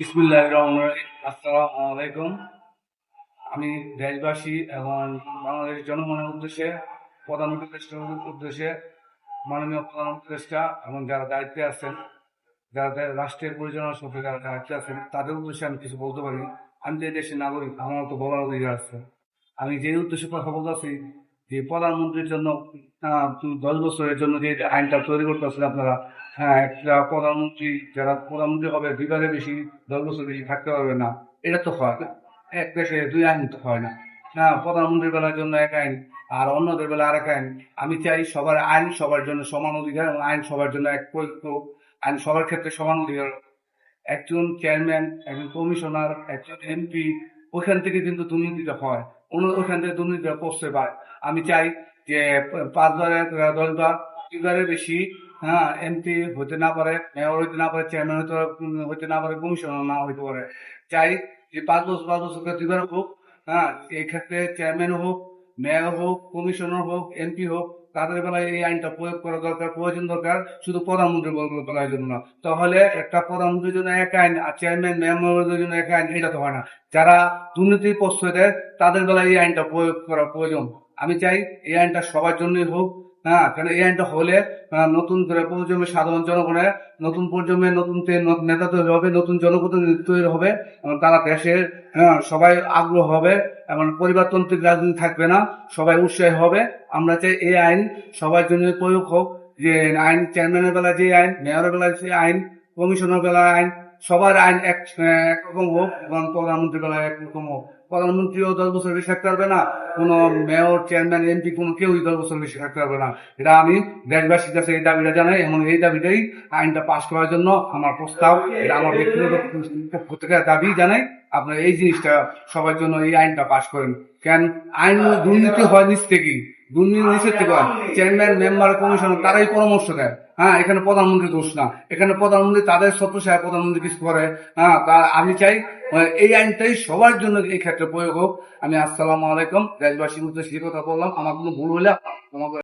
বিসমিল্লাহির রহমানির রহিম। আসসালামু আলাইকুম। আমি দেশবাসী এবং বাংলাদেশ জনগণের উদ্দেশ্যে, প্রধান উপদেষ্টার উদ্দেশ্যে, মাননীয় প্রধান উপদেষ্টা এবং যারা দায়িত্বে আছেন, যারা রাষ্ট্রের পরিচালনা সভ্য যারা দায়িত্বে আছেন, তাদের উদ্দেশ্যে আমি কিছু বলতে পারি। আমি যে দেশের নাগরিক, আমার তো বলার অধিকার আছে। আমি যে উদ্দেশ্যে কথা বলতেছি, যে প্রধানমন্ত্রীর জন্য 10 বছরের জন্য যে আইনটা তৈরি করতেছেন আপনারা, হ্যাঁ, একটা প্রধানমন্ত্রী যারা প্রধানমন্ত্রী হবে 2বারের বেশি, 10 বছর বেশি থাকতে পারবে না। এটা তো হয় না। এক দেশে দুই আইন তো হয় না। হ্যাঁ, প্রধানমন্ত্রীর বেলার জন্য এক আইন আর অন্যদের বেলা আরেক আইন। আমি চাই সবার আইন সবার জন্য সমান অধিকার এবং আইন সবার জন্য এক প্রয়োগ হোক। আইন সবার ক্ষেত্রে সমান অধিকার। একজন চেয়ারম্যান, একজন কমিশনার, একজন এমপি, ওইখান থেকে কিন্তু দুর্নীতিটা হয়। ওইখান থেকে দুর্নীতিটা করতে পারে। আমি চাই যে 5বারের 10বার 2বারের বেশি, হ্যাঁ, এমপি হতে না পারে, মেয়র হইতে না পারে, চেয়ারম্যান হইতে না পারে, কমিশনার না হইতে পারে। চাই যে 5 বছর 2বার হোক। হ্যাঁ, এই ক্ষেত্রে চেয়ারম্যান হোক, মেয়র হোক, কমিশনার হোক, এমপি হোক, তাদের বেলায় এই আইনটা প্রয়োগ করা দরকার, প্রয়োজন দরকার, শুধু প্রধানমন্ত্রীর বেলার জন্য না। তাহলে একটা প্রধানমন্ত্রীর জন্য এক আইন আর চেয়ারম্যান মেয়রের জন্য এক আইন, এটা তো হয় না। যারা দুর্নীতির প্রশ্রয় দেয় তাদের বেলায় এই আইনটা প্রয়োগ করা প্রয়োজন। আমি চাই এই আইনটা সবার জন্যই হোক। হ্যাঁ, কারণ এই আইনটা হলে নতুন করে প্রজন্মের সাধারণ জনগণের, নতুন প্রজন্মের নতুন নেতা তৈরি হবে, নতুন জনপ্রতিনিধি তৈরি হবে এবং তারা দেশের, হ্যাঁ, সবাই আগ্রহ হবে এবং পরিবারতান্ত্রিক রাজনীতি থাকবে না, সবাই উৎসাহী হবে। আমরা চাই এই আইন সবার জন্য প্রয়োগ হোক। যে আইন চেয়ারম্যানের বেলা যে আইন, মেয়রের বেলা যে আইন, কমিশনের বেলা আইন, সবার আইন একরকম হোক এবং প্রধানমন্ত্রীর বেলা একরকম হোক। প্রধানমন্ত্রীও 10 বছর বেশি থাকতে পারবে না, কোনো মেয়র, চেয়ারম্যান, এমপি কোনো কেউই 10 বছর বেশি থাকতে পারবে না। এটা আমি দেশবাসীর কাছে এই দাবিটা জানাই এবং এই দাবিটাই আইনটা পাশ করার জন্য আমার প্রস্তাব। এটা আমার ব্যক্তিগত পক্ষ থেকে দাবি জানাই। আপনার এই জিনিসটা সবার জন্য এই আইনটা পাশ করেন। কেন আইন দুর্নীতি হয় নিচ থেকেই, দুর্নীতি নিচের থেকে হয়। চেয়ারম্যান, মেম্বার, কমিশনার তারাই পরামর্শ দেয়। হ্যাঁ, এখানে প্রধানমন্ত্রী দোষ না। এখানে প্রধানমন্ত্রী তাদের ছত্রছায়া প্রধানমন্ত্রী কিছু করে। হ্যাঁ, আমি চাই এই আইনটাই সবার জন্য এই ক্ষেত্রে প্রয়োগ হোক। আমি আসসালামু আলাইকুম, দেশবাসীর মধ্যে সেই কথা বললাম। আমার কোনো ভুল হলে আমাকে